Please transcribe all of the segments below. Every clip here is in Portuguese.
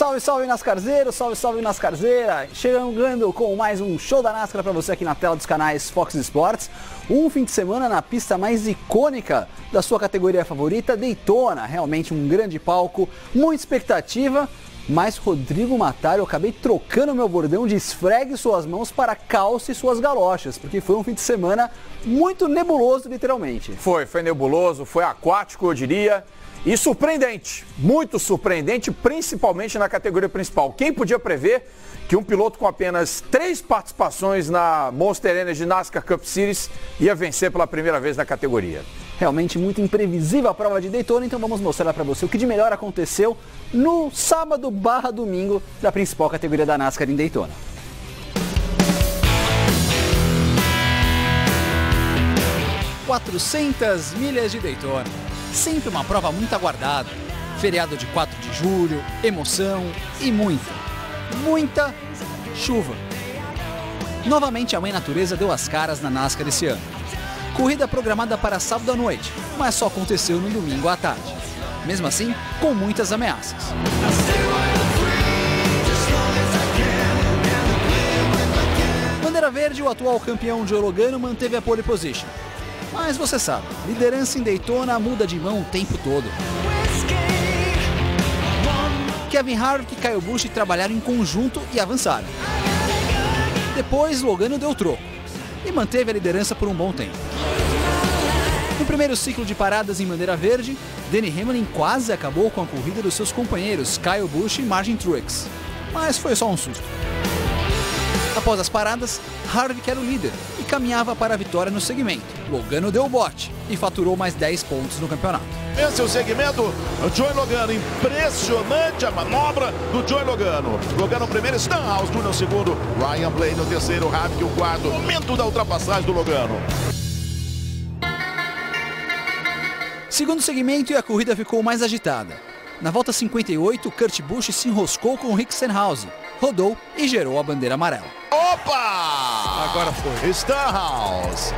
Salve, salve NASCARzeiro, salve, salve NASCARzeira. Chegando com mais um show da NASCAR para você aqui na tela dos canais Fox Sports. Um fim de semana na pista mais icônica da sua categoria favorita, Daytona. Realmente um grande palco, muita expectativa. Mas Rodrigo Mataro, eu acabei trocando meu bordão de esfregue suas mãos para calce suas galochas, porque foi um fim de semana muito nebuloso, literalmente. Foi nebuloso, foi aquático, eu diria. E surpreendente, muito surpreendente, principalmente na categoria principal. Quem podia prever que um piloto com apenas 3 participações na Monster Energy NASCAR Cup Series ia vencer pela primeira vez na categoria? Realmente muito imprevisível a prova de Daytona, então vamos mostrar para você o que de melhor aconteceu no sábado/domingo da principal categoria da NASCAR em Daytona. ...400 milhas de Daytona. Sempre uma prova muito aguardada. Feriado de 4 de julho, emoção e muita chuva. Novamente a mãe natureza deu as caras na NASCAR esse ano. Corrida programada para sábado à noite, mas só aconteceu no domingo à tarde. Mesmo assim, com muitas ameaças. Bandeira verde, o atual campeão Joey Logano manteve a pole position. Mas você sabe, liderança em Daytona muda de mão o tempo todo. Kevin Harvick e Kyle Busch trabalharam em conjunto e avançaram. Depois, Logano deu troco e manteve a liderança por um bom tempo. No primeiro ciclo de paradas em bandeira verde, Denny Hamlin quase acabou com a corrida dos seus companheiros Kyle Busch e Martin Truex, mas foi só um susto. Após as paradas, Harvick era o líder e caminhava para a vitória no segmento. Logano deu o bote e faturou mais 10 pontos no campeonato. Esse é o segmento, o Joey Logano, impressionante a manobra do Joey Logano. Logano primeiro, Stenhouse no segundo, Ryan Blaney no terceiro, Harvick o quarto, momento da ultrapassagem do Logano. Segundo segmento e a corrida ficou mais agitada. Na volta 58, Kurt Busch se enroscou com Rick Stenhouse, rodou e gerou a bandeira amarela. Opa! Agora foi. Stenhouse.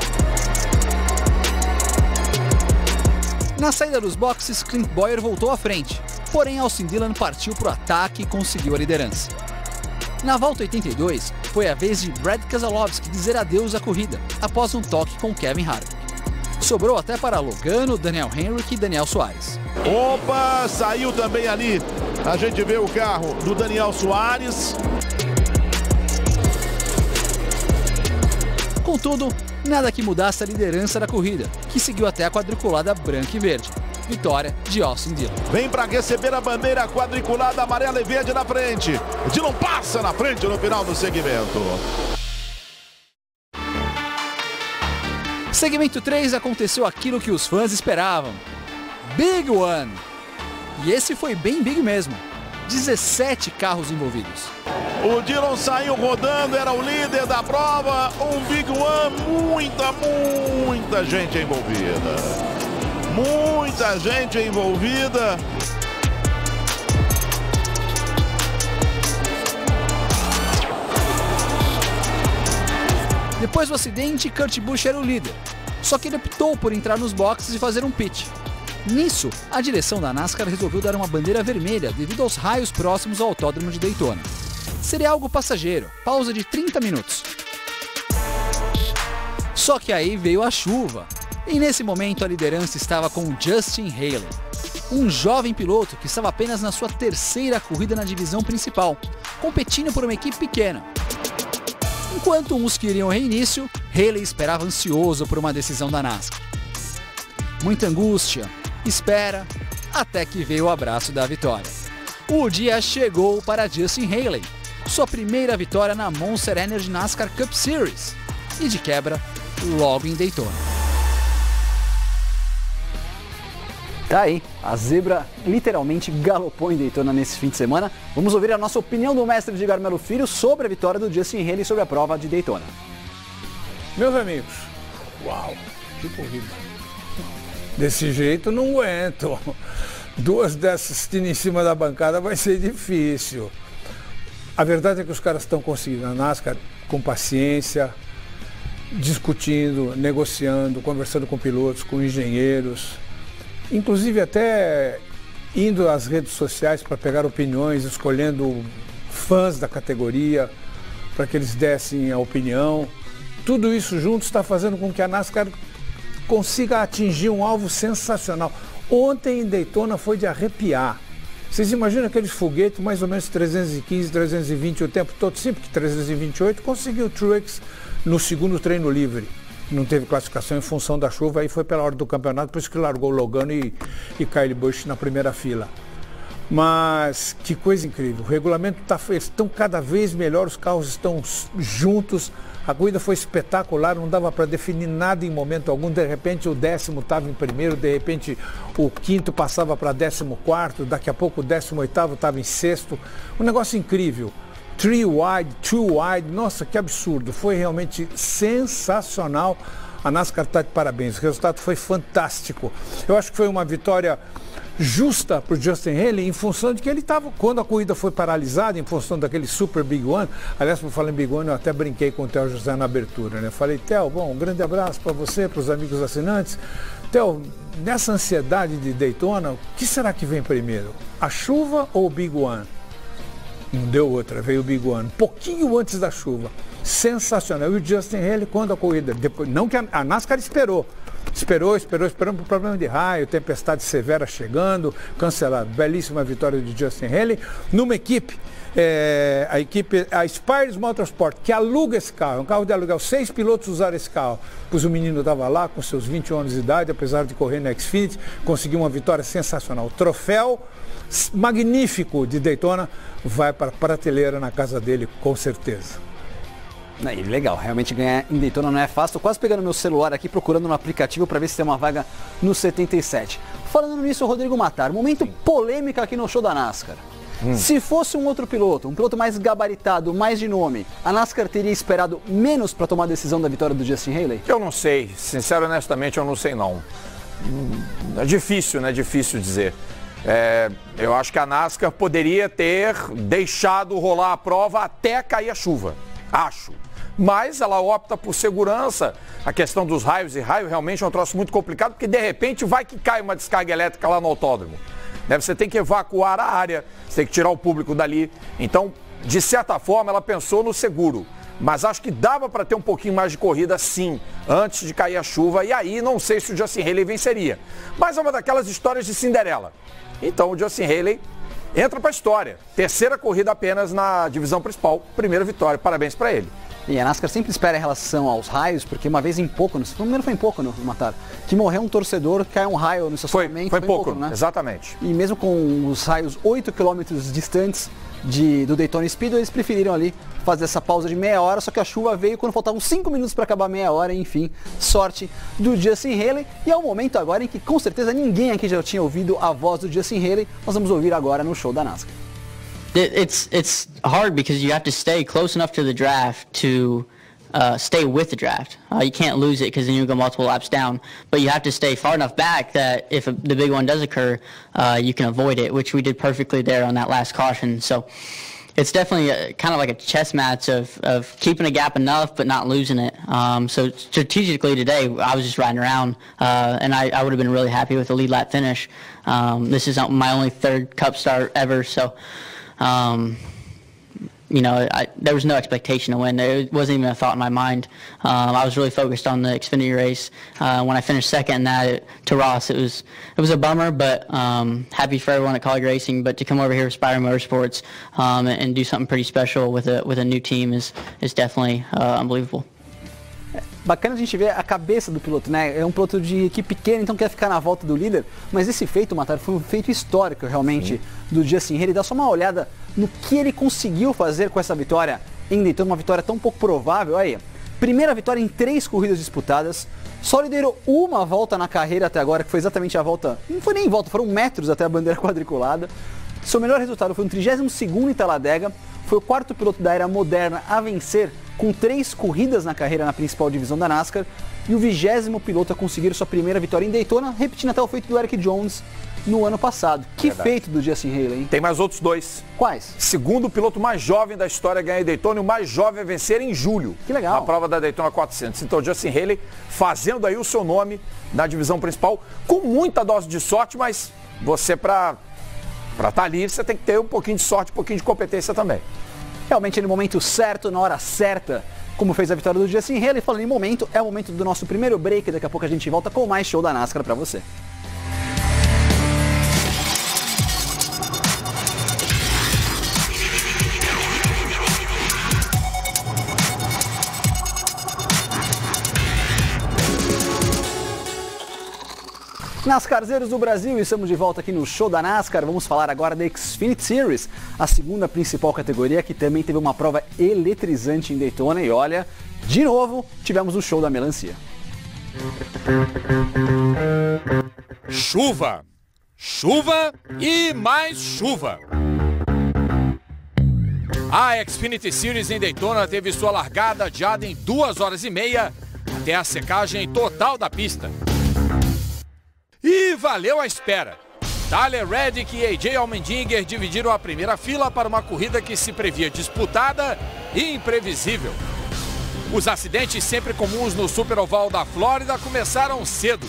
Na saída dos boxes, Clint Bowyer voltou à frente, porém Austin Dillon partiu para o ataque e conseguiu a liderança. Na volta 82, foi a vez de Brad Keselowski dizer adeus à corrida, após um toque com Kevin Harvick. Sobrou até para Logano, Daniel Hemric e Daniel Suárez. Opa, saiu também ali. A gente vê o carro do Daniel Suárez. Contudo, nada que mudasse a liderança da corrida, que seguiu até a quadriculada branca e verde. Vitória de Austin Dillon. Vem para receber a bandeira quadriculada amarela e verde na frente. Dillon passa na frente no final do segmento. Segmento 3 aconteceu aquilo que os fãs esperavam. Big One! E esse foi bem big mesmo. 17 carros envolvidos. O Dillon saiu rodando, era o líder da prova. Um Big One, muita gente envolvida. Muita gente envolvida. Depois do acidente, Kurt Busch era o líder. Só que ele optou por entrar nos boxes e fazer um pit. Nisso, a direção da NASCAR resolveu dar uma bandeira vermelha devido aos raios próximos ao autódromo de Daytona. Seria algo passageiro, pausa de 30 minutos. Só que aí veio a chuva. E nesse momento a liderança estava com Justin Haley, um jovem piloto que estava apenas na sua 3ª corrida na divisão principal, competindo por uma equipe pequena. Enquanto uns queriam reinício, Haley esperava ansioso por uma decisão da NASCAR. Muita angústia, espera, até que veio o abraço da vitória. O dia chegou para Justin Haley, sua primeira vitória na Monster Energy NASCAR Cup Series, e de quebra, logo em Daytona. Tá aí, a zebra literalmente galopou em Daytona nesse fim de semana. Vamos ouvir a nossa opinião do mestre Edgar Melo Filho sobre a vitória do Justin Haley sobre a prova de Daytona. Meus amigos, uau, que corrida. Desse jeito não aguento. 2 dessas em cima da bancada vai ser difícil. A verdade é que os caras estão conseguindo a NASCAR com paciência, discutindo, negociando, conversando com pilotos, com engenheiros. Inclusive até indo às redes sociais para pegar opiniões, escolhendo fãs da categoria para que eles dessem a opinião. Tudo isso junto está fazendo com que a NASCAR consiga atingir um alvo sensacional. Ontem em Daytona foi de arrepiar. Vocês imaginam aqueles foguetes, mais ou menos 315, 320 o tempo todo? Sim, porque 328 conseguiu o Truex no segundo treino livre. Não teve classificação em função da chuva, aí foi pela hora do campeonato, por isso que largou o Logano e Kyle Busch na primeira fila. Mas que coisa incrível, o regulamento estão cada vez melhor, os carros estão juntos, a corrida foi espetacular, não dava para definir nada em momento algum, de repente o 10º estava em primeiro, de repente o 5º passava para 14º, daqui a pouco o 18º estava em 6º, um negócio incrível. 3 wide, 2 wide, nossa, que absurdo, foi realmente sensacional. A NASCAR está de parabéns, o resultado foi fantástico. Eu acho que foi uma vitória justa para o Justin Haley em função de que ele estava, quando a corrida foi paralisada, em função daquele Super Big One. Aliás, por falar em Big One, eu até brinquei com o Theo José na abertura, né? Falei, Theo, bom, um grande abraço para você, para os amigos assinantes. Theo, nessa ansiedade de Daytona, o que será que vem primeiro? A chuva ou o Big One? Não deu outra, veio o Big One, pouquinho antes da chuva. Sensacional. E o Justin Haley, quando a corrida, depois, não que a NASCAR esperou por problema de raio, tempestade severa chegando, cancelado. Belíssima vitória de Justin Haley numa equipe, a Spires Motorsport, que aluga esse carro, é um carro de aluguel, 6 pilotos usaram esse carro, pois o menino estava lá com seus 21 anos de idade, apesar de correr na Xfinity, conseguiu uma vitória sensacional. O troféu magnífico de Daytona vai para a prateleira na casa dele, com certeza. Legal, realmente ganhar em Daytona não é fácil. Estou quase pegando meu celular aqui, procurando no aplicativo para ver se tem uma vaga no 77. Falando nisso, Rodrigo Matar, momento polêmico aqui no show da NASCAR. Se fosse um outro piloto, um piloto mais gabaritado, mais de nome, a NASCAR teria esperado menos para tomar a decisão da vitória do Justin Haley? Eu não sei, sincero, honestamente, eu não sei não. É difícil, né? Difícil dizer. Eu acho que a NASCAR poderia ter deixado rolar a prova até cair a chuva. Acho. Mas ela opta por segurança. A questão dos raios e raio realmente é um troço muito complicado, porque de repente vai que cai uma descarga elétrica lá no autódromo. Você tem que evacuar a área, você tem que tirar o público dali. Então, de certa forma, ela pensou no seguro. Mas acho que dava para ter um pouquinho mais de corrida, sim, antes de cair a chuva. E aí, não sei se o Justin Haley venceria. Mas é uma daquelas histórias de Cinderela. Então, o Justin Haley entra para a história. Terceira corrida apenas na divisão principal. Primeira vitória. Parabéns para ele. E a NASCAR sempre espera em relação aos raios, porque uma vez em Pocono, se não me engano foi em Pocono, Matar, que morreu um torcedor, caiu um raio no estacionamento. Foi em Pocono, né? Exatamente. E mesmo com os raios 8 km distantes do Daytona Speedway, eles preferiram ali fazer essa pausa de meia hora, só que a chuva veio quando faltavam 5 minutos para acabar meia hora, enfim, sorte do Justin Haley. E é o momento agora em que com certeza ninguém aqui já tinha ouvido a voz do Justin Haley, nós vamos ouvir agora no show da NASCAR. It's hard because you have to stay close enough to the draft to stay with the draft. You can't lose it because then you go multiple laps down. But you have to stay far enough back that if the big one does occur, you can avoid it, which we did perfectly there on that last caution. So it's definitely kind of like a chess match of keeping a gap enough but not losing it. So strategically today, I was just riding around, and I would have been really happy with the lead lap finish. This is my only third Cup start ever, so there was no expectation to win. It wasn't even a thought in my mind. I was really focused on the Xfinity race. When I finished second in that to Ross, it was a bummer, but happy for everyone at College Racing. But to come over here with Spire Motorsports and do something pretty special with a new team is definitely unbelievable. Bacana a gente ver a cabeça do piloto, né? É um piloto de equipe pequena, então quer ficar na volta do líder. Mas esse feito, Matar, foi um feito histórico realmente do Justin Haley. Dá só uma olhada no que ele conseguiu fazer com essa vitória em Daytona, uma vitória tão pouco provável. Olha aí, primeira vitória em 3 corridas disputadas. Só liderou uma volta na carreira até agora, que foi exatamente a volta... Não foi nem volta, foram metros até a bandeira quadriculada. Seu melhor resultado foi um 32º em Talladega. Foi o 4º piloto da era moderna a vencer com 3 corridas na carreira na principal divisão da NASCAR. E o 20º piloto a conseguir sua primeira vitória em Daytona, repetindo até o feito do Eric Jones no ano passado. Que feito do Justin Haley, hein? Tem mais outros 2. Quais? Segundo piloto mais jovem da história a ganhar em Daytona e o mais jovem a vencer em julho. Que legal. Na prova da Daytona 400. Então, Justin Haley fazendo aí o seu nome na divisão principal, com muita dose de sorte, mas você para para estar ali, você tem que ter um pouquinho de sorte, um pouquinho de competência também. Realmente no momento certo, na hora certa, como fez a vitória do Justin Haley. Falando em momento, é o momento do nosso primeiro break. Daqui a pouco a gente volta com mais show da NASCAR para você. NASCARzeiros do Brasil, estamos de volta aqui no Show da NASCAR. Vamos falar agora da Xfinity Series, a segunda principal categoria, que também teve uma prova eletrizante em Daytona. E olha, de novo, tivemos o show da melancia. Chuva, chuva e mais chuva. A Xfinity Series em Daytona teve sua largada adiada em 2 horas e meia até a secagem total da pista. E valeu a espera. Tyler Reddick e AJ Allmendinger dividiram a primeira fila para uma corrida que se previa disputada e imprevisível. Os acidentes sempre comuns no Super Oval da Flórida começaram cedo.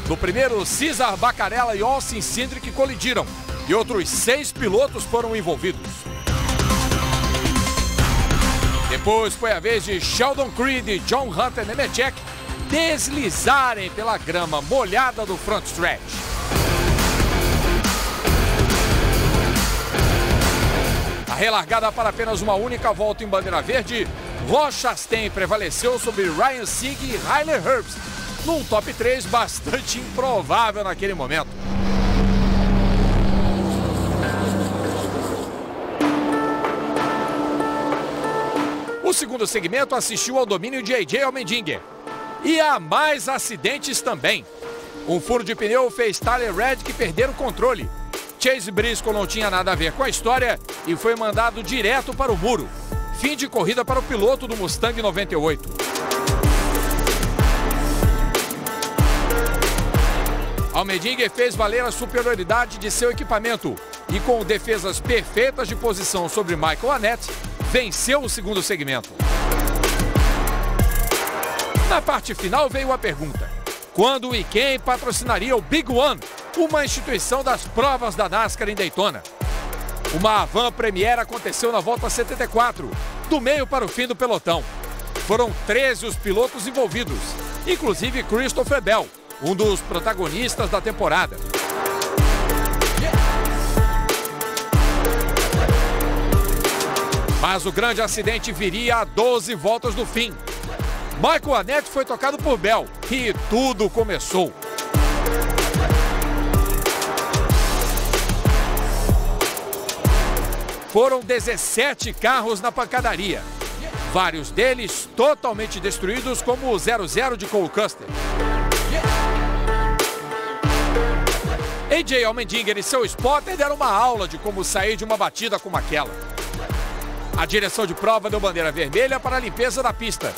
No primeiro, Cesar Baccarella e Austin Cindric colidiram e outros 6 pilotos foram envolvidos. Depois foi a vez de Sheldon Creed e John Hunter Nemechek deslizarem pela grama molhada do front stretch. A relargada para apenas uma única volta em bandeira verde, Ross Chastain prevaleceu sobre Ryan Sieg e Riley Herbst, num top 3 bastante improvável naquele momento. O segundo segmento assistiu ao domínio de AJ Allmendinger. E há mais acidentes também. Um furo de pneu fez Tyler Reddick perder o controle. Chase Briscoe não tinha nada a ver com a história e foi mandado direto para o muro. Fim de corrida para o piloto do Mustang 98. Allmendinger fez valer a superioridade de seu equipamento e, com defesas perfeitas de posição sobre Michael Annett, venceu o segundo segmento. Na parte final veio a pergunta: quando e quem patrocinaria o Big One, uma instituição das provas da NASCAR em Daytona? Uma van premiere aconteceu na volta 74, do meio para o fim do pelotão. Foram 13 os pilotos envolvidos, inclusive Christopher Bell, um dos protagonistas da temporada. Mas o grande acidente viria a 12 voltas do fim. Michael Annett foi tocado por Bell e tudo começou. Foram 17 carros na pancadaria, vários deles totalmente destruídos, como o 00 de Cole Custer. AJ Allmendinger e seu spotter deram uma aula de como sair de uma batida como aquela. A direção de prova deu bandeira vermelha para a limpeza da pista.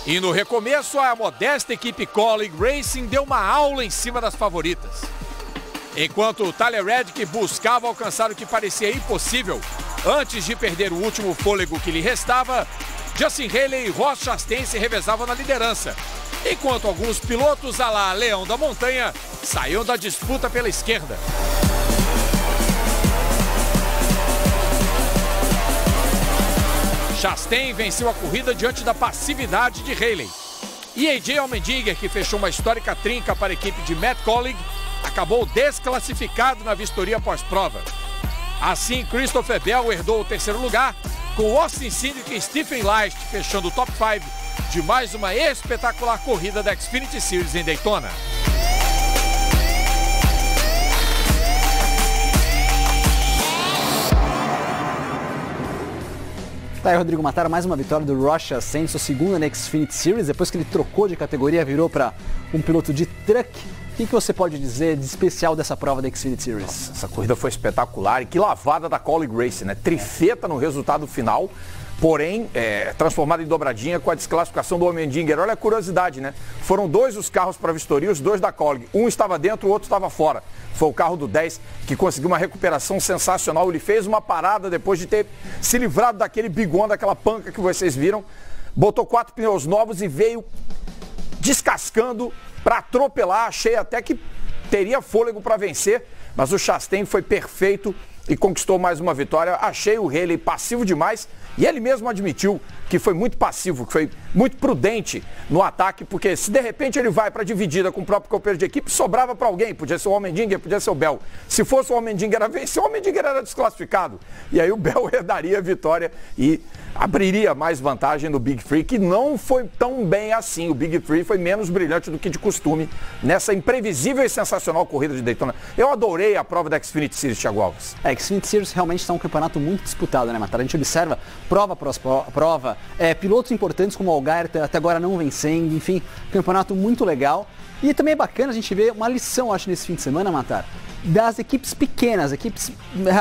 E no recomeço, a modesta equipe Colleague Racing deu uma aula em cima das favoritas. Enquanto Tyler Reddick buscava alcançar o que parecia impossível, antes de perder o último fôlego que lhe restava, Justin Haley e Ross Chastain se revezavam na liderança, enquanto alguns pilotos à la Leão da Montanha saíam da disputa pela esquerda. Chastain venceu a corrida diante da passividade de Haley. E AJ Allmendinger, que fechou uma histórica trinca para a equipe de Matt Colleague, acabou desclassificado na vistoria pós-prova. Assim, Christopher Bell herdou o terceiro lugar, com Austin Cindric e Stephen Leist fechando o top 5 de mais uma espetacular corrida da Xfinity Series em Daytona. Tá aí, Rodrigo Matara, mais uma vitória do Ross Chastain, sua segunda na Xfinity Series, depois que ele trocou de categoria, virou para um piloto de truck. O que você pode dizer de especial dessa prova da Xfinity Series? Nossa, essa corrida foi espetacular e que lavada da Colleague Racing, né? Trifeta no resultado final, porém transformada em dobradinha com a desclassificação do Allmendinger. Olha a curiosidade, né? Foram 2 os carros para a vistoria, os 2 da Colleague. Um estava dentro, o outro estava fora. Foi o carro do 10 que conseguiu uma recuperação sensacional. Ele fez uma parada depois de ter se livrado daquele Big One, daquela panca que vocês viram. Botou 4 pneus novos e veio descascando para atropelar. Achei até que teria fôlego para vencer, mas o Chastain foi perfeito e conquistou mais uma vitória. Achei o Haley passivo demais e ele mesmo admitiu que foi muito passivo, que foi muito prudente no ataque, porque se de repente ele vai para a dividida com o próprio companheiro de equipe, sobrava para alguém, podia ser o Allmendinger, podia ser o Bell. Se fosse o Allmendinger a vencer, o Allmendinger era desclassificado. E aí o Bell herdaria a vitória e abriria mais vantagem no Big Three, que não foi tão bem assim. O Big Three foi menos brilhante do que de costume nessa imprevisível e sensacional corrida de Daytona. Eu adorei a prova da Xfinity Series, Thiago Alves. Xfinity Series realmente está um campeonato muito disputado, né, Matar? A gente observa prova após prova, pilotos importantes como o Allgaier até agora não vencendo, enfim, campeonato muito legal. E também é bacana a gente ver uma lição, acho, nesse fim de semana, Matar, das equipes pequenas, equipes,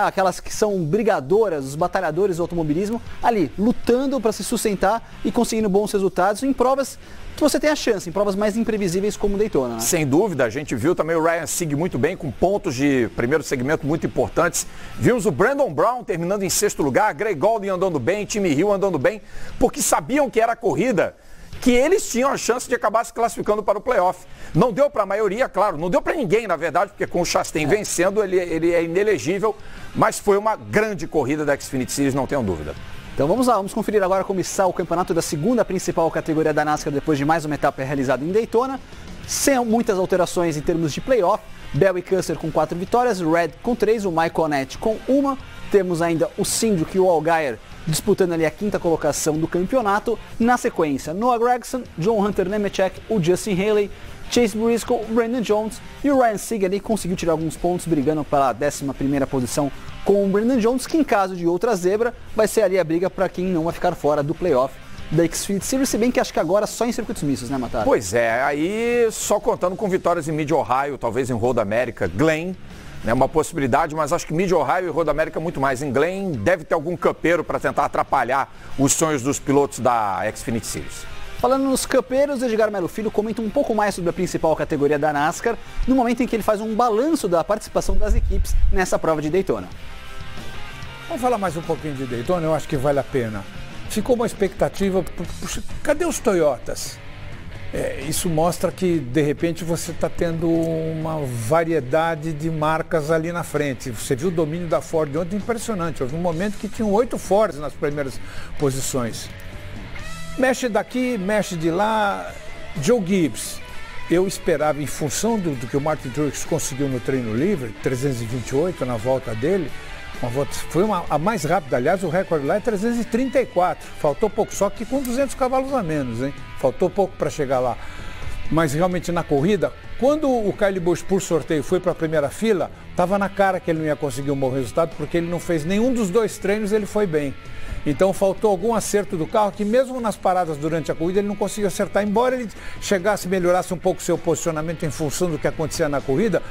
aquelas que são brigadoras, os batalhadores do automobilismo, ali, lutando para se sustentar e conseguindo bons resultados em provas que você tem a chance, em provas mais imprevisíveis como Daytona, né? Sem dúvida, a gente viu também o Ryan Sieg muito bem, com pontos de primeiro segmento muito importantes. Vimos o Brandon Brown terminando em 6º lugar, Greg Gaulding andando bem, Timmy Hill andando bem, porque sabiam que era a corrida que eles tinham a chance de acabar se classificando para o playoff. Não deu para a maioria, claro, não deu para ninguém, na verdade, porque com o Chastain vencendo, ele é inelegível, mas foi uma grande corrida da Xfinity Series, não tenham dúvida. Então vamos lá, vamos conferir agora como está o campeonato da segunda principal categoria da NASCAR depois de mais uma etapa realizada em Daytona, sem muitas alterações em termos de playoff. Bell e Custer com 4 vitórias, Red com 3, o Michael Annett com 1. Temos ainda o Cindric e o Allgaier disputando ali a 5ª colocação do campeonato. Na sequência, Noah Gragson, John Hunter Nemechek, o Justin Haley, Chase Briscoe, Brandon Jones e o Ryan Sieg ali conseguiu tirar alguns pontos brigando pela 11ª posição com o Brandon Jones, que em caso de outra zebra vai ser ali a briga para quem não vai ficar fora do playoff da Xfinity Series, se bem que acho que agora só em circuitos mistos, né, Matar? Pois é, aí só contando com vitórias em Mid-Ohio, talvez em Road America, Glen, né, uma possibilidade, mas acho que Mid-Ohio e Road America muito mais. Em Glen deve ter algum campeiro para tentar atrapalhar os sonhos dos pilotos da Xfinity Series. Falando nos campeiros, Edgar Melo Filho comenta um pouco mais sobre a principal categoria da NASCAR, no momento em que ele faz um balanço da participação das equipes nessa prova de Daytona. Vamos falar mais um pouquinho de Daytona, eu acho que vale a pena. Ficou uma expectativa, puxa, cadê os Toyotas? Isso mostra que, de repente, você está tendo uma variedade de marcas ali na frente. Você viu o domínio da Ford ontem, impressionante. Houve um momento que tinham 8 Fords nas primeiras posições. Mexe daqui, mexe de lá. Joe Gibbs, eu esperava, em função do que o Martin Truex conseguiu no treino livre, 328 na volta dele, foi a mais rápida, aliás, o recorde lá é 334, faltou pouco, só que com 200 cavalos a menos, hein? Faltou pouco para chegar lá. Mas realmente na corrida, quando o Kyle Busch por sorteio foi para a primeira fila, estava na cara que ele não ia conseguir um bom resultado, porque ele não fez nenhum dos 2 treinos, ele foi bem. Então faltou algum acerto do carro, que mesmo nas paradas durante a corrida ele não conseguiu acertar, embora ele chegasse, melhorasse um pouco o seu posicionamento em função do que acontecia na corrida,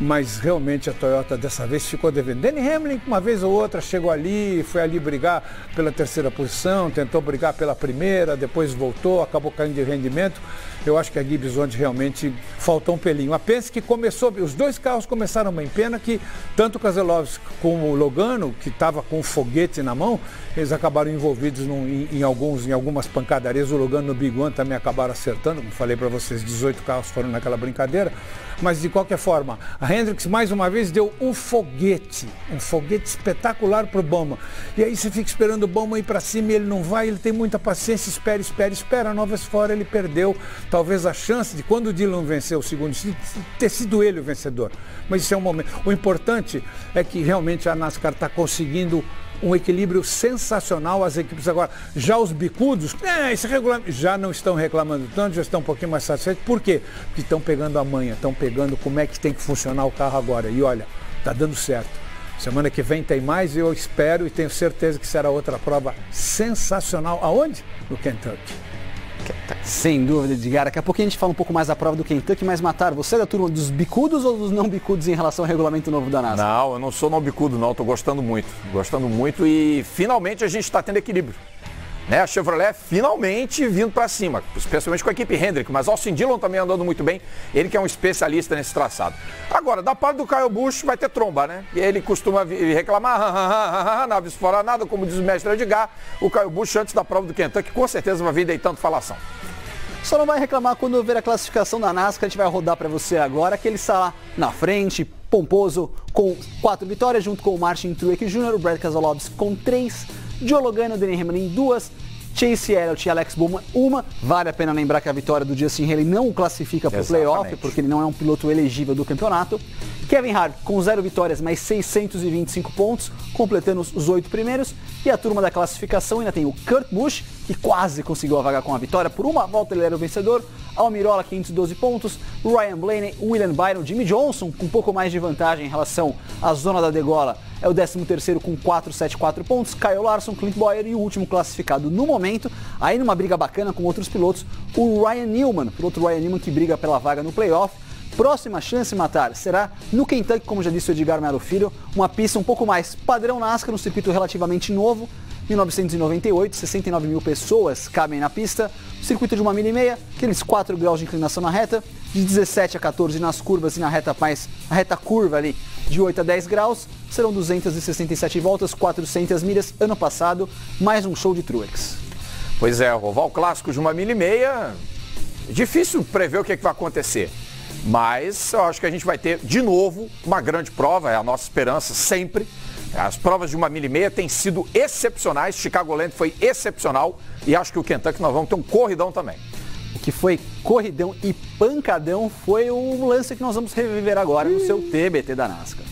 mas realmente a Toyota dessa vez ficou devendo. Denny Hamlin, uma vez ou outra, chegou ali, foi ali brigar pela 3ª posição, tentou brigar pela primeira, depois voltou, acabou caindo de rendimento. Eu acho que a Gibbs onde realmente faltou um pelinho. A Penske começou, os 2 carros começaram bem, pena que tanto o Keselowski como o Logano, que estava com um foguete na mão, eles acabaram envolvidos em algumas pancadarias. O Logano no Big One também acabaram acertando, como falei para vocês, 18 carros foram naquela brincadeira. Mas de qualquer forma, a Hendricks mais uma vez deu um foguete espetacular para o Bowman. E aí você fica esperando o Bowman ir para cima e ele não vai, ele tem muita paciência, espera. 9 vezes fora ele perdeu talvez a chance de, quando o Dillon venceu o segundo, ter sido ele o vencedor. Mas isso é um momento. O importante é que realmente a NASCAR está conseguindo um equilíbrio sensacional. As equipes agora, já os bicudos, esse regulamento, já não estão reclamando tanto, já estão um pouquinho mais satisfeitos. Por quê? Porque estão pegando a manha, estão pegando como é que tem que funcionar o carro agora. E olha, está dando certo. Semana que vem tem mais e eu espero e tenho certeza que será outra prova sensacional. Aonde? No Kentucky. Sem dúvida, Edgar. Daqui a pouquinho a gente fala um pouco mais da prova do Kentucky, mas Matar, você é da turma dos bicudos ou dos não bicudos em relação ao regulamento novo da NASCAR? Não, eu não sou não bicudo não, estou gostando muito e finalmente a gente está tendo equilíbrio. Né? A Chevrolet finalmente vindo para cima, especialmente com a equipe Hendrick, mas Austin Dillon também andando muito bem, ele que é um especialista nesse traçado. Agora, da parte do Kyle Busch vai ter tromba, né? E ele costuma reclamar, nada fora nada, como diz o mestre Edgar, o Kyle Busch antes da prova do Kentucky com certeza vai vir deitando falação. Só não vai reclamar quando ver a classificação da NASCAR. A gente vai rodar para você agora, que ele está lá na frente, pomposo, com 4 vitórias, junto com o Martin Truex Jr., o Brad Keselowski com 3, Joe Logano, Denny Hamlin 2, Chase Elliott e Alex Bowman 1. Vale a pena lembrar que a vitória do Justin Haley não o classifica para o playoff, porque ele não é um piloto elegível do campeonato. Kevin Harvick com 0 vitórias, mais 625 pontos, completando os 8 primeiros. E a turma da classificação ainda tem o Kurt Busch, que quase conseguiu a vaga com a vitória. Por uma volta ele era o vencedor. Almirola, 512 pontos. Ryan Blaney, William Byron, Jimmy Johnson com um pouco mais de vantagem em relação à zona da degola. É o 13º com 474 pontos. Kyle Larson, Clint Bowyer e o último classificado no momento. Aí numa briga bacana com outros pilotos, o Ryan Newman. Piloto Ryan Newman que briga pela vaga no playoff. Próxima chance, Matar, será no Kentucky, como já disse o Edgar Melo Filho, uma pista um pouco mais padrão NASCAR, um circuito relativamente novo, 1998, 69 mil pessoas cabem na pista, circuito de 1,5 milha, aqueles 4 graus de inclinação na reta, de 17 a 14 nas curvas e na reta curva ali, de 8 a 10 graus, serão 267 voltas, 400 milhas, ano passado, mais um show de Truex. Pois é, o oval clássico de 1,5 milha, difícil prever o que vai acontecer. Mas eu acho que a gente vai ter, de novo, uma grande prova, é a nossa esperança sempre. As provas de 1,5 milha têm sido excepcionais, Chicagoland foi excepcional e acho que o Kentucky nós vamos ter um corridão também. O que foi corridão e pancadão foi o lance que nós vamos reviver agora no seu TBT da NASCAR.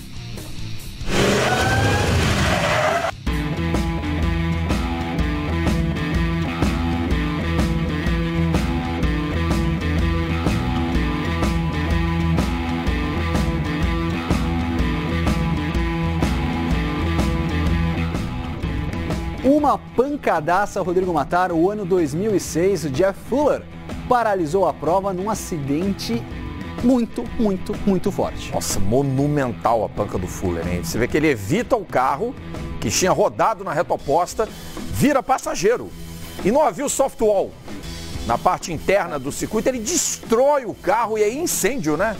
Uma pancadaça, Rodrigo Matar, o ano 2006, o Jeff Fuller paralisou a prova num acidente muito forte. Nossa, monumental a panca do Fuller, hein? Você vê que ele evita o carro, que tinha rodado na reta oposta, vira passageiro. E não havia o softwall na parte interna do circuito, ele destrói o carro e é incêndio, né?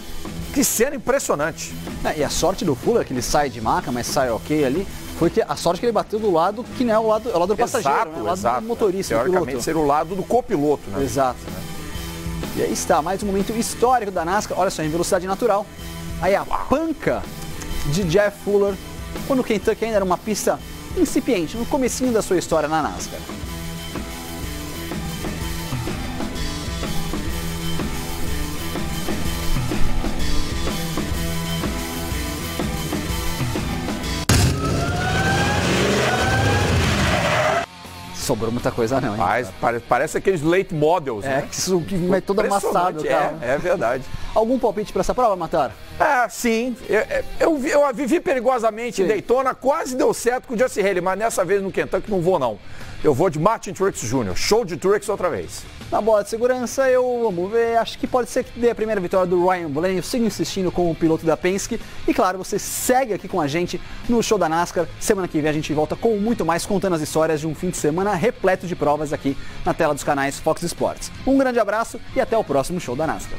Que cena impressionante. E a sorte do Fuller, que ele sai de maca, mas sai ok ali, foi que a sorte que ele bateu do lado que não é o lado do passageiro, né? O lado do motorista, teoricamente seria o lado do copiloto, né? Exato. E aí está, mais um momento histórico da NASCAR, olha só, em velocidade natural. Aí a panca de Jeff Fuller, quando o Kentucky ainda era uma pista incipiente, no comecinho da sua história na NASCAR. Sobrou muita coisa não, hein? Mas parece aqueles late models, né? Isso que vai todo amassado, cara. É verdade. Algum palpite para essa prova, Matar? Sim. Eu vivi perigosamente em Daytona, quase deu certo com o Justin Haley, mas nessa vez no Kentucky não vou não. Eu vou de Martin Truex Jr., show de Truex outra vez. Na bola de segurança, vamos ver, acho que pode ser que dê a primeira vitória do Ryan Blaney. Eu sigo insistindo com o piloto da Penske. E claro, você segue aqui com a gente no Show da NASCAR. Semana que vem a gente volta com muito mais, contando as histórias de um fim de semana repleto de provas aqui na tela dos canais Fox Sports. Um grande abraço e até o próximo Show da NASCAR.